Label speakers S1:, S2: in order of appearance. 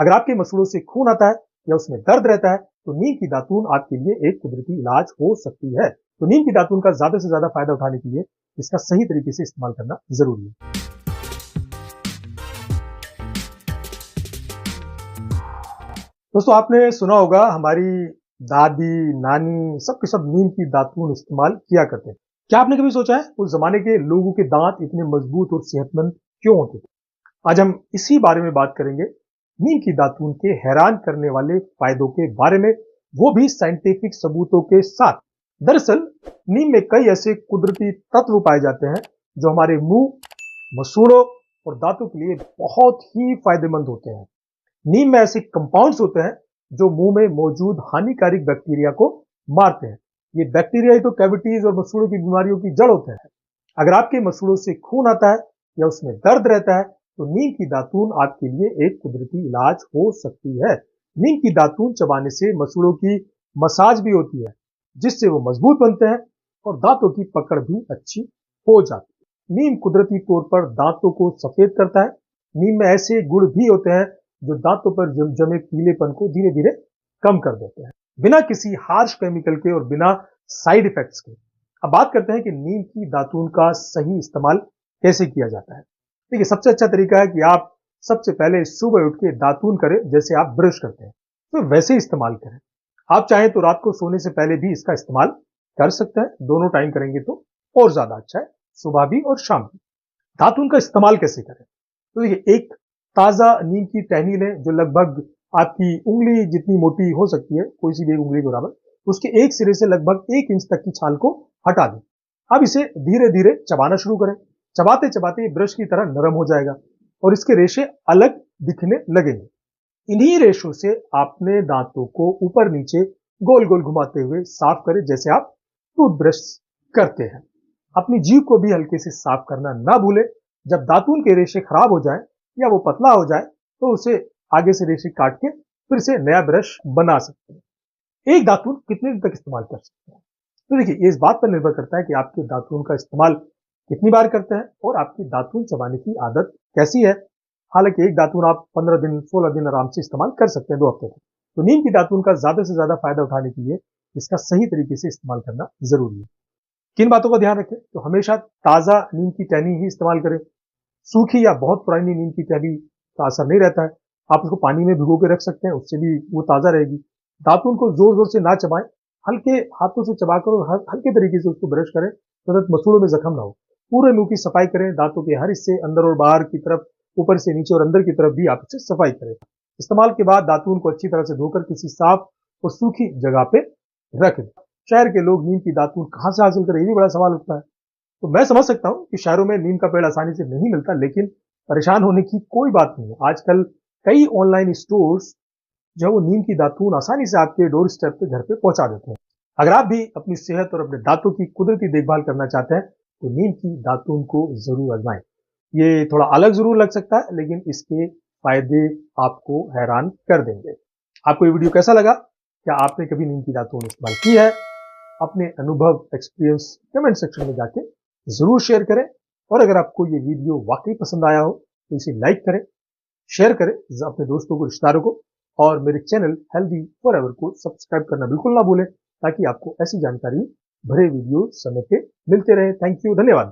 S1: अगर आपके मसूड़ों से खून आता है या उसमें दर्द रहता है तो नीम की दातून आपके लिए एक कुदरती इलाज हो सकती है। तो नीम की दातून का ज्यादा से ज्यादा फायदा उठाने के लिए इसका सही तरीके से इस्तेमाल करना जरूरी है। दोस्तों, आपने सुना होगा हमारी दादी नानी सबके सब नीम की दातून इस्तेमाल किया करते हैं। क्या आपने कभी सोचा है उस जमाने के लोगों के दांत इतने मजबूत और सेहतमंद क्यों होते थे? आज हम इसी बारे में बात करेंगे, नीम की दातून के हैरान करने वाले फायदों के बारे में, वो भी साइंटिफिक सबूतों के साथ। दरअसल नीम में कई ऐसे कुदरती तत्व पाए जाते हैं जो हमारे मुंह, मसूड़ों और दांतों के लिए बहुत ही फायदेमंद होते हैं। नीम में ऐसे कंपाउंड्स होते हैं जो मुंह में मौजूद हानिकारक बैक्टीरिया को मारते हैं। ये बैक्टीरिया ही तो कैविटीज और मसूड़ों की बीमारियों की जड़ होते हैं। अगर आपके मसूड़ों से खून आता है या उसमें दर्द रहता है तो नीम की दातून आपके लिए एक कुदरती इलाज हो सकती है। नीम की दातून चबाने से मसूड़ों की मसाज भी होती है, जिससे वो मजबूत बनते हैं और दांतों की पकड़ भी अच्छी हो जाती है। नीम कुदरती तौर पर दांतों को सफेद करता है। नीम में ऐसे गुण भी होते हैं जो दांतों पर जमे पीलेपन को धीरे धीरे कम कर देते हैं, बिना किसी हार्श केमिकल के और बिना साइड इफेक्ट्स के। अब बात करते हैं कि नीम की दातून का सही इस्तेमाल कैसे किया जाता है। देखिए, सबसे अच्छा तरीका है कि आप सबसे पहले सुबह उठ के दातून करें, जैसे आप ब्रश करते हैं तो वैसे इस्तेमाल करें। आप चाहें तो रात को सोने से पहले भी इसका इस्तेमाल कर सकते हैं। दोनों टाइम करेंगे तो और ज्यादा अच्छा है, सुबह भी और शाम भी। दातून का इस्तेमाल कैसे करें? तो देखिए, एक ताजा नीम की टहनी लें जो लगभग आपकी उंगली जितनी मोटी हो सकती है, कोई सी भी उंगली के बराबर। उसके एक सिरे से लगभग 1 इंच तक की छाल को हटा दें। अब इसे धीरे धीरे चबाना शुरू करें। चबाते चबाते ब्रश की तरह नरम हो जाएगा और इसके रेशे अलग दिखने लगेंगे। इन्हीं रेशों से आपने दांतों को ऊपर नीचे गोल गोल घुमाते हुए साफ करें, जैसे आप टूथब्रश करते हैं। अपनी जीभ को भी हल्के से साफ करना ना भूलें। जब दातून के रेशे खराब हो जाएं या वो पतला हो जाए तो उसे आगे से रेशे काट के फिर से नया ब्रश बना सकते हैं। एक दातून कितने दिन तक इस्तेमाल कर सकते हैं? तो देखिए, ये इस बात पर निर्भर करता है कि आपके दातून का इस्तेमाल कितनी बार करते हैं और आपकी दातून चबाने की आदत कैसी है। हालांकि एक दातून आप 15 दिन 16 दिन आराम से इस्तेमाल कर सकते हैं, 2 हफ्ते तक। तो नीम की दातून का ज्यादा से ज्यादा फायदा उठाने के लिए इसका सही तरीके से इस्तेमाल करना जरूरी है। किन बातों का ध्यान रखें? तो हमेशा ताजा नीम की टहनी ही इस्तेमाल करें। सूखी या बहुत पुरानी नीम की टहनी का असर नहीं रहता है। आप उसको पानी में भिगो के रख सकते हैं, उससे भी वो ताजा रहेगी। दातून को जोर जोर से ना चबाएं, हल्के हाथों से चबाकर और हल्के तरीके से उसको ब्रश करें, तो मसूड़ों में जख्म ना हो। पूरे मुंह की सफाई करें। दांतों के हर हिस्से, अंदर और बाहर की तरफ, ऊपर से नीचे और अंदर की तरफ भी आप इसे सफाई करें। इस्तेमाल के बाद दातून को अच्छी तरह से धोकर किसी साफ और सूखी जगह पे रख दें। शहर के लोग नीम की दातून कहां से हासिल करें, ये भी बड़ा सवाल उठता है। तो मैं समझ सकता हूं कि शहरों में नीम का पेड़ आसानी से नहीं मिलता, लेकिन परेशान होने की कोई बात नहीं है। आजकल कई ऑनलाइन स्टोर्स जो है वो नीम की दातून आसानी से आपके डोर स्टेप पे, घर पे पहुंचा देते हैं। अगर आप भी अपनी सेहत और अपने दांतों की कुदरती देखभाल करना चाहते हैं तो नीम की दातून को जरूर आजमाएं। ये थोड़ा अलग जरूर लग सकता है, लेकिन इसके फायदे आपको हैरान कर देंगे। आपको ये वीडियो कैसा लगा? क्या आपने कभी नीम की दातून इस्तेमाल की है? अपने अनुभव, एक्सपीरियंस कमेंट सेक्शन में जाके जरूर शेयर करें। और अगर आपको ये वीडियो वाकई पसंद आया हो तो इसे लाइक करें, शेयर करें अपने दोस्तों को, रिश्तेदारों को, और मेरे चैनल हेल्दी फॉरएवर को सब्सक्राइब करना बिल्कुल ना भूलें, ताकि आपको ऐसी जानकारी भरे वीडियो समय पे मिलते रहे। थैंक यू, धन्यवाद।